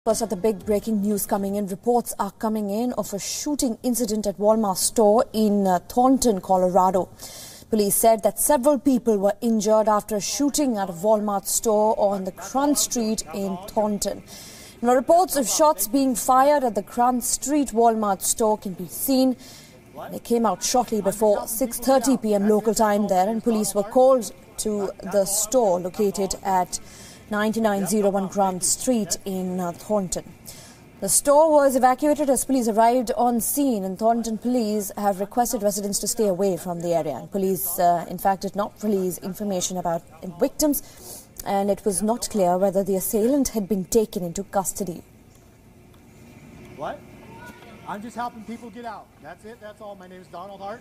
First at the big breaking news coming in. Reports are coming in of a shooting incident at Walmart store in Thornton, Colorado. Police said that several people were injured after a shooting at a Walmart store on the Crunch Street in Thornton. Now, reports of shots being fired at the Crunch Street Walmart store can be seen. They came out shortly before 6:30 p.m. local time there, and police were called to the store located at 9901 Crunch Street in Thornton. The store was evacuated as police arrived on scene, and Thornton police have requested residents to stay away from the area. And police, in fact, did not release information about victims, and it was not clear whether the assailant had been taken into custody. What? I'm just helping people get out. That's it. That's all. My name is Donald Hart.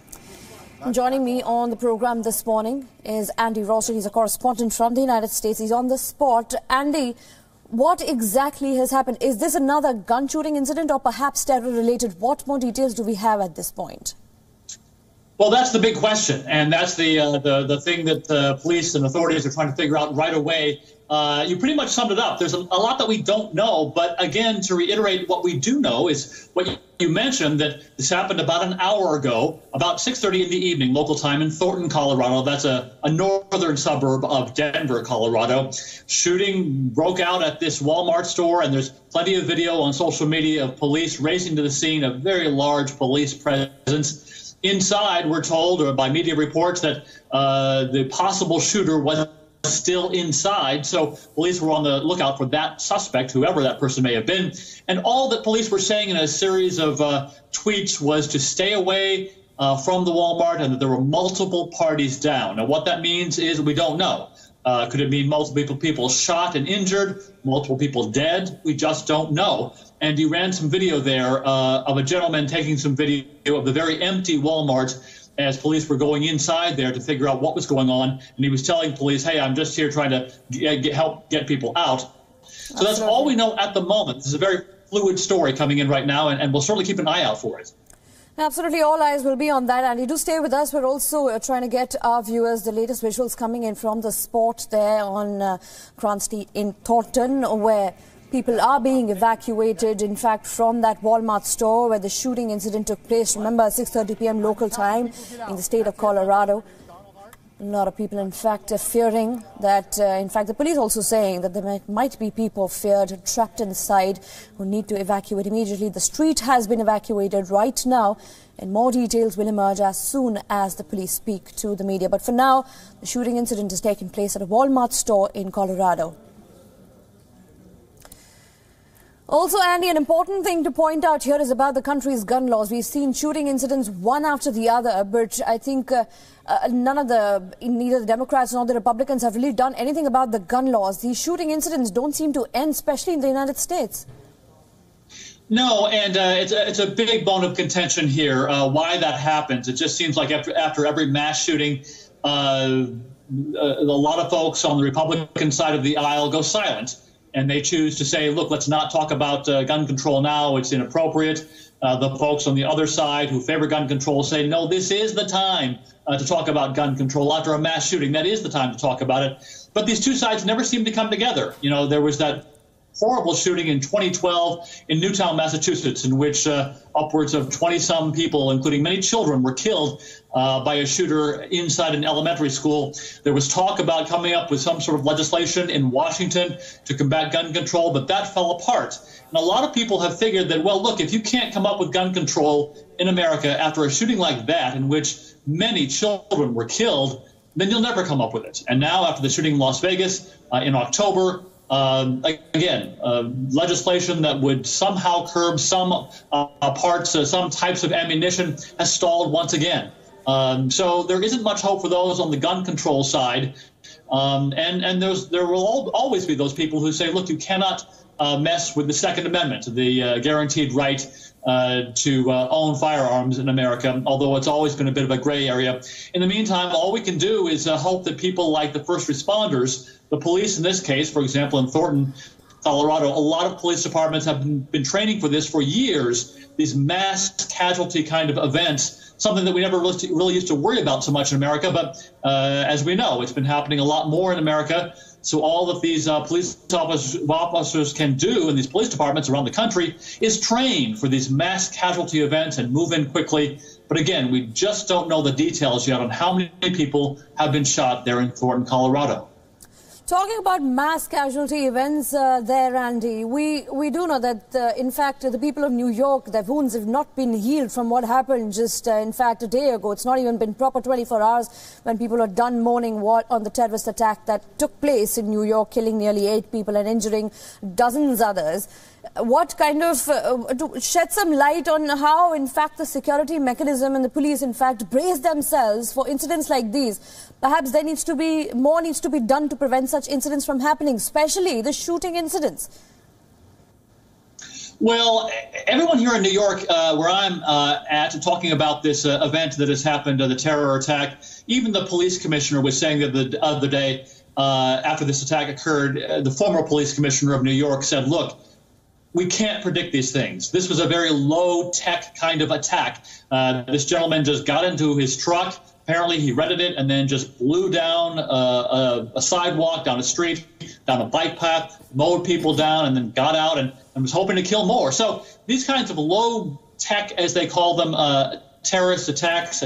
Joining me on the program this morning is Andy Roster. He's a correspondent from the United States. He's on the spot. Andy, what exactly has happened? Is this another gun shooting incident or perhaps terror-related? What more details do we have at this point? Well, that's the big question, and that's the thing that police and authorities are trying to figure out right away. You pretty much summed it up. There's a lot that we don't know, but again, to reiterate, what we do know is what you mentioned, that this happened about an hour ago, about 6:30 in the evening, local time in Thornton, Colorado. That's a northern suburb of Denver, Colorado. Shooting broke out at this Walmart store, and there's plenty of video on social media of police racing to the scene, a very large police presence. Inside, we're told, or by media reports, that the possible shooter was still inside. So police were on the lookout for that suspect, whoever that person may have been. And all that police were saying in a series of tweets was to stay away from the Walmart and that there were multiple parties down. Now, what that means is we don't know. Could it mean multiple people shot and injured, multiple people dead? We just don't know. And he ran some video there of a gentleman taking some video of the very empty Walmart as police were going inside there to figure out what was going on. And he was telling police, hey, I'm just here trying to help get people out. So that's all we know at the moment. This is a very fluid story coming in right now, and we'll certainly keep an eye out for it. Absolutely, all eyes will be on that. And you do stay with us. We're also trying to get our viewers the latest visuals coming in from the spot there on Crunch Street in Thornton, where people are being evacuated, in fact, from that Walmart store where the shooting incident took place. Remember, 6:30 p.m. local time in the state of Colorado. A lot of people, in fact, are fearing that, in fact, the police also saying that there might be people feared, trapped inside, who need to evacuate immediately. The street has been evacuated right now, and more details will emerge as soon as the police speak to the media. But for now, the shooting incident has taken place at a Walmart store in Colorado. Also, Andy, an important thing to point out here is about the country's gun laws. We've seen shooting incidents one after the other, but I think neither the Democrats nor the Republicans have really done anything about the gun laws. These shooting incidents don't seem to end, especially in the United States. No, and it's a big bone of contention here, why that happens. It just seems like after every mass shooting, a lot of folks on the Republican side of the aisle go silent. And they choose to say, look, let's not talk about gun control now. It's inappropriate. The folks on the other side who favor gun control say, no, this is the time to talk about gun control. After a mass shooting, that is the time to talk about it. But these two sides never seem to come together. You know, there was that horrible shooting in 2012 in Newtown, Massachusetts, in which upwards of 20-some people, including many children, were killed by a shooter inside an elementary school. There was talk about coming up with some sort of legislation in Washington to combat gun control, but that fell apart. And a lot of people have figured that, well, look, if you can't come up with gun control in America after a shooting like that, in which many children were killed, then you'll never come up with it. And now, after the shooting in Las Vegas in October, legislation that would somehow curb some parts, some types of ammunition has stalled once again. So there isn't much hope for those on the gun control side. And there will always be those people who say, look, you cannot mess with the Second Amendment, the guaranteed right to own firearms in America, although it's always been a bit of a gray area. In the meantime, all we can do is hope that people like the first responders, the police in this case, for example, in Thornton, Colorado, a lot of police departments have been training for this for years, these mass casualty kind of events, something that we never really used to worry about so much in America. But as we know, it's been happening a lot more in America. So all that these police officers can do in these police departments around the country is train for these mass casualty events and move in quickly. But again, we just don't know the details yet on how many people have been shot there in Thornton, Colorado. Talking about mass casualty events there, Andy, we do know that, in fact, the people of New York, their wounds have not been healed from what happened just, in fact, a day ago. It's not even been proper 24 hours when people are done mourning on the terrorist attack that took place in New York, killing nearly 8 people and injuring dozens others. What kind of shed some light on how, in fact, the security mechanism and the police, in fact, brace themselves for incidents like these? Perhaps there needs to be more needs to be done to prevent such incidents from happening, especially the shooting incidents. Well, everyone here in New York, where I'm at, talking about this event that has happened, the terror attack, even the police commissioner was saying that the other day after this attack occurred, the former police commissioner of New York said, look, we can't predict these things. This was a very low-tech kind of attack. This gentleman just got into his truck. Apparently, he rented it and then just blew down a sidewalk, down a street, down a bike path, mowed people down, and then got out and was hoping to kill more. So these kinds of low-tech, as they call them, terrorist attacks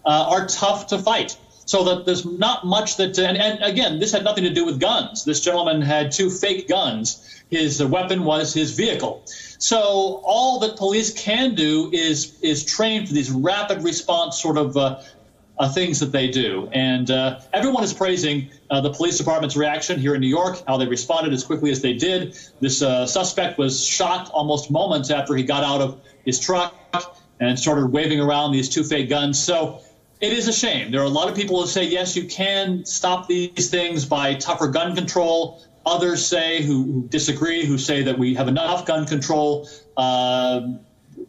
are tough to fight. So that there's not much that, and again, this had nothing to do with guns. This gentleman had 2 fake guns. His weapon was his vehicle. So all that police can do is train for these rapid response sort of things that they do. And everyone is praising the police department's reaction here in New York, how they responded as quickly as they did. This suspect was shot almost moments after he got out of his truck and started waving around these 2 fake guns. So it is a shame. There are a lot of people who say, yes, you can stop these things by tougher gun control. Others say, who disagree, who say that we have enough gun control.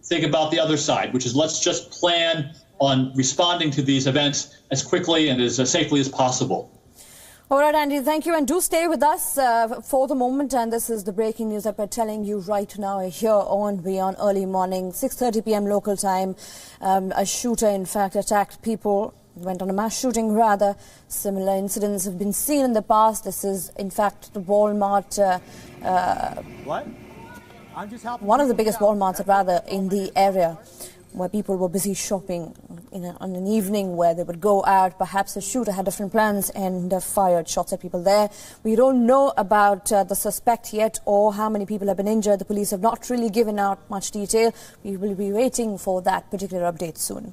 Think about the other side, which is let's just plan on responding to these events as quickly and as safely as possible. All right, Andy, thank you. And do stay with us for the moment. And this is the breaking news that we're telling you right now here on WION Early Morning, 6:30 p.m. local time. A shooter, in fact, attacked people, went on a mass shooting rather. Similar incidents have been seen in the past. This is, in fact, the Walmart. One of the biggest Walmarts, rather, in the area, where people were busy shopping on an evening where they would go out. Perhaps the shooter had different plans and fired shots at people there. We don't know about the suspect yet or how many people have been injured. The police have not really given out much detail. We will be waiting for that particular update soon.